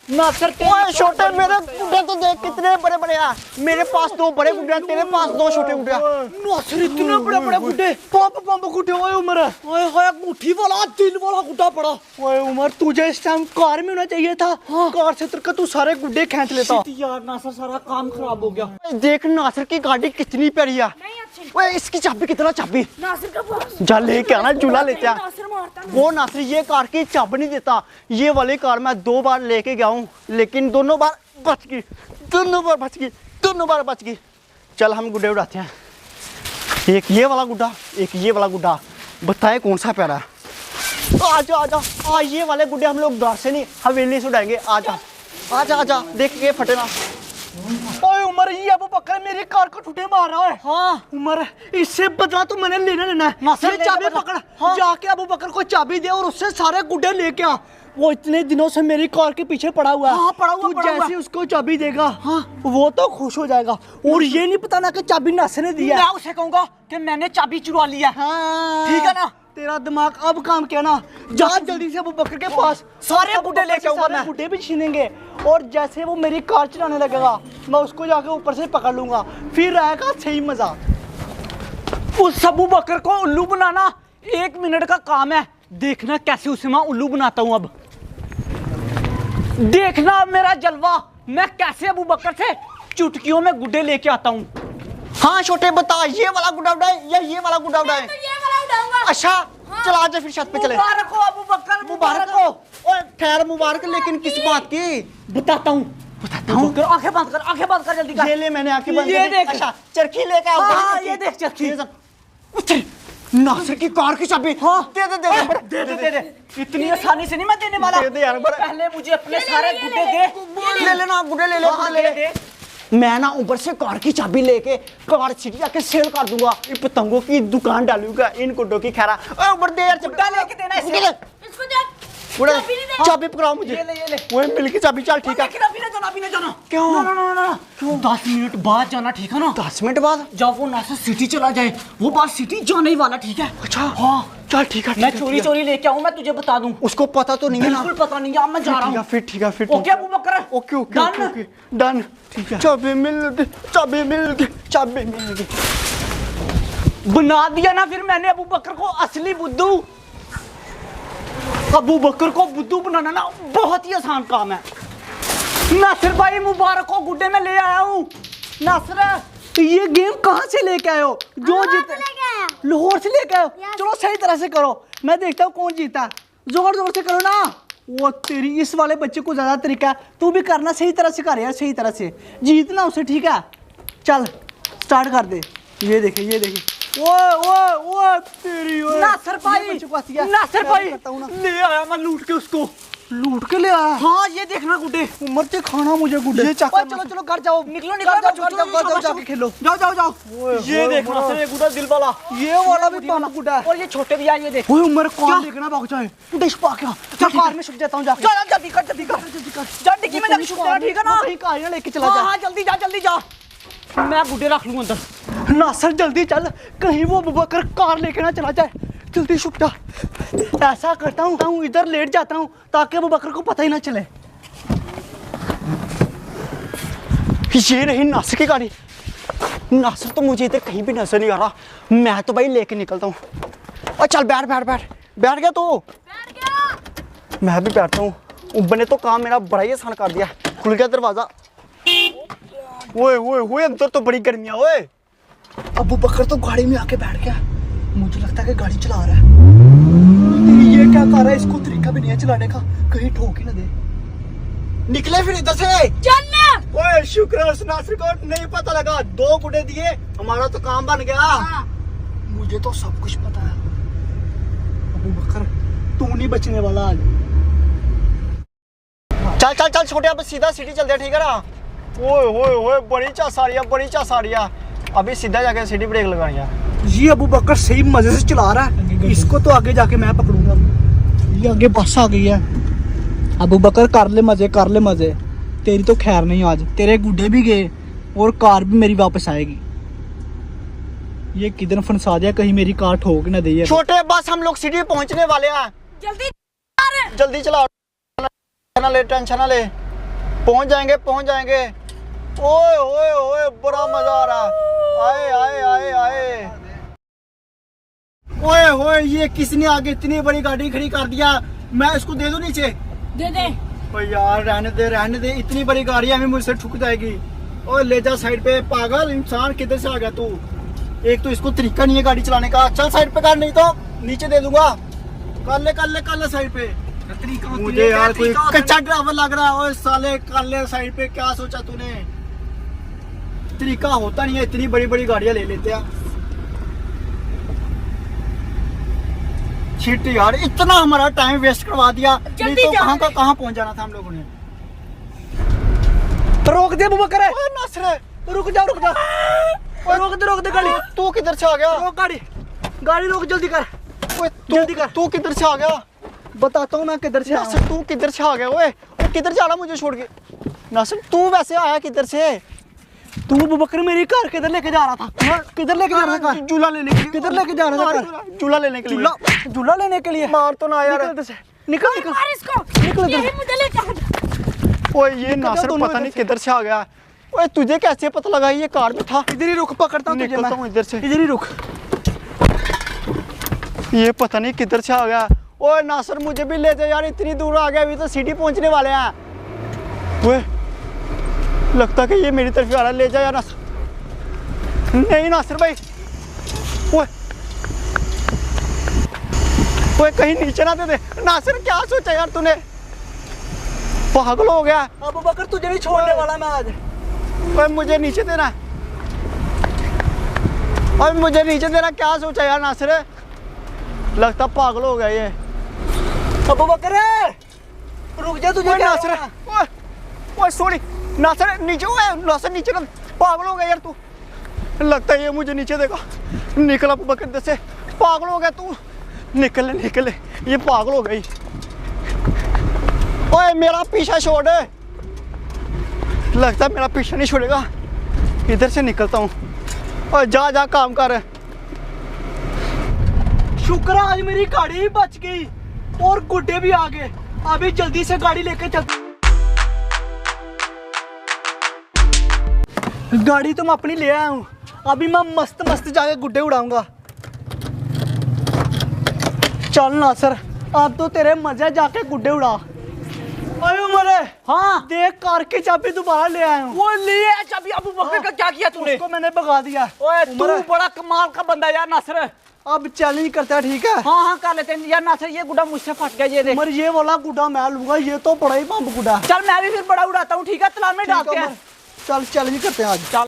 नासिर छोटे मेरे गुड्डे तो देख कितने बड़े बड़े हैं। मेरे पास 2 बड़े गुड्डे, तेरे पास 2 छोटे गुड्डे। नासिर इतने बड़े बड़े गुड्डे, पंप गुड्डे। ओए उमर, ओए होए मुट्ठी वाला दिल वाला गुड्डा पड़ा। ओए उमर, तुझे इस टाइम कार में होना चाहिए था। कार से उतरकर तू सारे गुड्डे खींच लेता। यार नासिर सारा काम खराब हो गया। देख नासिर की गाड़ी कितनी प्यारी है। ओए इसकी चाबी कितना चाबी नासिर का बॉस जा लेके आना, चूल्हा लेते हैं। नासिर मारता है। वो नासिर ये कार की चाबी नहीं देता। ये वाली कार मैं 2 बार लेके गया हूँ, लेकिन दोनों बार बच गई, दोनों बार बच गई। चल हम गुड्डे उड़ाते हैं। एक ये वाला गुड्डा, एक ये वाला गुड्डा, बताए कौन सा प्यारा है। आजा आजा आ, ये वाले गुड्डे हम लोग घर से नहीं हवेली से उड़ाएंगे। आजा आजा आजा, देख के फटे ना। ओए उमर, ये अबू बकर मेरी कार को ठुटे मार रहा है। हाँ उमर, इससे बदला तो मैंने लेना है। नासिर, ये चाबी पकड़। हाँ। जाके अबू बकर को चाबी दे और उससे सारे गुड्डे लेके आ। वो इतने दिनों से मेरी कार के पीछे पड़ा हुआ है। हाँ, पड़ा हुआ, तू पड़ा हुआ। जैसे उसको चाबी देगा, हाँ, वो तो खुश हो जाएगा। और ये नहीं पता ना कि चाबी नासिर ने दी है। मैं उसे कहूंगा कि मैंने चाबी चुरा ली है। हाँ। ठीक है ना? तेरा दिमाग अब काम किया ना। जा जल्दी से अबू बकर के पास, सारे गुड्डे लेके आऊंगा मैं। गुड्डे भी छीनेंगे और जैसे वो मेरी कार चलाने लगेगा मैं उसको जाके ऊपर से पकड़ लूंगा। फिर आएगा सही मजा। उस अबू बकर को उल्लू बनाना 1 मिनट का काम है। देखना कैसे उसे मैं उल्लू बनाता हूँ। अब देखना अब मेरा जलवा, मैं कैसे अबू बकर से चुटकियों में गुड्डे लेके आता हूँ। हाँ छोटे बता, ये वाला गुड्डा उड़ाए या ये वाला गुड्डा उड़ाए? तो ये वाला उड़ाऊंगा। अच्छा चल आजा फिर छत पे चले। मुबारक हो अबू बकर, मुबारक हो। ओए खैर मुबारक, लेकिन किस बात की? बताता हूँ। आंखें बंद कर, आंखें बंद कर, जल्दी कर। ये ले, मैंने आंखें बंद ये कर दी। देख। अच्छा चरखी लेके आओ। हाँ, ये देख चरखी। उठे, नासिर की कार की चाबी। हाँ। दे दे दे दे दे। इतनी आसानी से नहीं मैं देने वाला। दे दे यार, बड़ा- पहले मुझे अपने सारे गुड्डे दे। ले लेना गुड्डे, ले ले हाँ, गुड्डे ले दे, ले। मैं ना ऊपर से कार की चाबी लेके कार सिटी जाके सेल कर दूंगा। इन पतंगों की दुकान डालूंगा, इन गुड्डों की खैरा। ओए ऊपर दे यार, गुड्डा लेके देना इसे। इसको दे। गुड्डा चाबी नहीं दे। चाबी पकड़ाओ मुझे। ये ले, ये ले। ओए मिल की चाबी, चल ठीक है। लेकिन अभी ना जाना। क्यों? ना। क्यों? 10 मिनट बाद जाना, ठीक है ना? 10 मिनट बाद? जब वो नासिर सिटी चला जाए, वो बात सिटी जाने ही वाला, ठीक है? अच्छा हाँ, चल ठीक है। मैं चोरी लेके आऊँ, मैं तुझे बता दूँ। उसको पता तो नहीं है ना? बिल्कुल पता नहीं है, अब मैं जा रहा हूँ। फिर ठीक है फिर okay Abu Bakr? Okay okay Done? Okay okay done. ठीक है, चाबी मिल गई, चाबी मिल गई, चाबी मिल गई। बना दिया ना फिर मैंने अबू बकर को असली बुद्धू। अबू बकर को बुद्धू बनाना ना बहुत ही आसान काम है। नासिर भाई मुबारक हो, गुड्डे में ले आया हूँ। नासिर, ये गेम कहाँ से लेके आए हो? जो जीते लाहौर से लेके आए हो? चलो सही तरह से करो, मैं देखता हूँ कौन जीता। जोर जोर से करो ना। वो तेरी, इस वाले बच्चे को ज्यादा तरीका है। तू भी करना सही तरह से कर यार, सही तरह से जीतना उसे, ठीक है? चल स्टार्ट कर दे। ये देखे, ये देखे। ओए तेरी नासिर भाई, नासिर भाई ले आया मैं लूट के उसको। लूट के ले आया? हाँ, ये देखना गुड्डे। उम्र से खाना मुझे गुड्डे। ये चलो घर जाओ, निकलो जाके खेलो। जाओ। ये देखना सर, ये गुड्डा दिल वाला, ये वाला भी पंप गुड्डा है। और ये छोटे भी यार, ये देख। ओए उम्र कौन देखना भाग जाए। गुड्डे छुपा क्या? चल कार में छुप जाता हूं जाके। चल जल्दी कर। जा डिक्की में जाके छुप जा, ठीक है ना? कहीं कार ना लेके चला जा। हां जल्दी जा। मैं गुड्डे रख लूंगा अंदर। नासिर जल्दी चल, कहीं वो अबू बकर कार लेके ना चला जाए। जल्दी छुप जा। ऐसा करता हूँ इधर लेट जाता हूँ ताकि अबू बकर को पता ही ना चले। ये रही नासिर की गाड़ी। नासिर तो मुझे इधर कहीं भी नजर नहीं आ रहा। मैं तो भाई लेके निकलता हूँ। और चल बैठ गया तो? बैठ गया। मैं भी बैठता हूँ। उब्बन ने तो काम मेरा बड़ा ही आसान कर दिया। खुल गया दरवाजा। ओए अंदर तो बड़ी गर्मी है। ओए अबू बकर तो गाड़ी में आके बैठ गया। मुझे लगता है कि गाड़ी चला रहा है। ये क्या कर रहा है? इसको तरीका भी नहीं है चलाने का, कहीं ठोक ही ना दे। निकले फिर इधर से। चल। ओए शुक्र है उस नासिर को नहीं पता लगा। 2 गुड्डे दिए, हमारा तो काम बन गया। मुझे तो सब कुछ पता है। अबू बकर तू नहीं बचने वाला आज। चल छोटे, अब सीधा सिटी चलते, ठीक है ना? ओए बड़ी चासारिया। अभी सीधा जाके सिटी ब्रेक लगानी है। ये अबू बकर सही मजे से चला रहा है, इसको तो आगे जाके मैं पकड़ूंगा। ये आगे बस आ गई है। अबू बकर कर ले मजे। तेरी तो खैर नहीं आज, तेरे गुड्डे भी गए और कार भी मेरी वापस आएगी। ये किधर फंसा दिया, कहीं मेरी कार ठोक ना दे। छोटे बस हम लोग सिटी पहुंचने वाले हैं। जल्दी जल्दी चलाओ, टेंशन ना ले। पहुंच जाएंगे पहुंच जाएंगे। ओए ओए ओए बड़ा मजा आ रहा है। आए आए आए आए। ओए ओए ये किसने आगे इतनी बड़ी गाड़ी खड़ी कर दिया? मैं इसको दे दूं नीचे? दे दे। ओए यार रहने दे, इतनी बड़ी गाड़ी हमें मुझसे ठुक जाएगी। ओए ले जा साइड पे, पागल इंसान किधर से आ गया तू? एक तो इसको तरीका नहीं है गाड़ी चलाने का। चल साइड पे कर, नहीं तो नीचे दे दूंगा। कर ले साइड पे। मुझे यार कोई कच्चा ड्राइवर लग रहा है। ओए साले कर ले साइड पे, क्या सोचा तूने? तरीका होता नहीं है, इतनी बड़ी बड़ी गाड़ियां ले लेते हैं। शिट यार, इतना हमारा टाइम वेस्ट करवा दिया। नहीं तो कहाँ का कहाँ पहुंच जाना था हम लोगों ने। रोक दे अबूबकर। ओए नासर, रुक जा रोक दे गाड़ी। तू किधर से आ गया? रोक गाड़ी रोक, जल्दी कर। ओए जल्दी कर। तू किधर से आ गया? बताता हूँ मैं किधर से आया नासर तू किधर से आ गया? ओए किधर जा रहा मुझे छोड़ के? नासर तू वैसे आया किधर से? तू अबूबकर मेरी कार किधर लेके जा रहा था? किधर लेके जा रहा था? झूला लेने के लिए। किधर लेके जा रहा था? झूला लेने के लिए। झूला लेने के लिए। मार तो ना यार। निकल मार इसको। निकल यही मुझे लेके आ। ओए ये नासर दोनों पता नहीं इधर से। किधर से आ गया। ओए तुझे कैसे पता लगा ये कार में था? इधर ही रुक, पकड़ता हूँ तुझे निकलता मैं। हूँ इधर से। इधर ही रुक। ये पता नहीं किधर से आ गया। ओए नासर मुझे भी ले जा यार, इतनी दूर आ गया, अभी तो सिटी पहुंचने वाले हैं। ओए लगता कि ये मेरी तरफ आ रहा है, ले जा यार नासर। नहीं नासर भाई, ओए ओए कहीं नीचे ना दे दे। नासर क्या सोचा यार तूने? पागल हो गया। अबूबकर तुझे नहीं छोड़ने वाला मैं आज। ओए मुझे नीचे देना। ओए मुझे नीचे देना, क्या सोचा यार नासर? लगता पागल हो गया ये। अबूबकर रुक जा, तुझे ओए क्या नासर, हुआ? ओए सॉरी नासर, नीचे। ओए नासर नीचे ना, पागल हो गया यार तू। लगता है ये मुझे नीचे देगा। निकल अबूबकर इधर से, पागल हो गया तू। निकल ये पागल हो गई। ओए मेरा पीछा छोड़। लगता है मेरा पीछा नहीं छोड़ेगा। इधर से निकलता हूँ। ओए जा काम कर। शुक्र आज मेरी गाड़ी भी बच गई और गुड्डे भी आ गए। अभी जल्दी से गाड़ी लेके चल। गाड़ी तो मैं अपनी ले आया हूँ। अभी मैं मस्त जाके गुड्डे उड़ाऊंगा। चल नासर, अब तो तेरे मजे जाके गुड्डे उड़ा। अरे मरे, हाँ देख कार की चाबी दोबारा ले आया हूँ। वो लिए चाबी अबूबकर का क्या किया तूने? उसको मैंने भगा दिया। ओए तू उमर, बड़ा कमाल का बंदा यार नासर। अब चैलेंज करता है, ठीक है? हाँ कर लेते हैं यार नासर, ये गुड्डा मुझसे फट गया ये देख। उमर ये वाला गुड्डा मैं लूंगा, ये तो बड़ा ही पंप गुड्डा है। चल मैं भी फिर बड़ा उड़ाता हूँ, ठीक है? तालाब में ठीक है डालते हैं। उमर, चल चैलेंज करते हैं आज।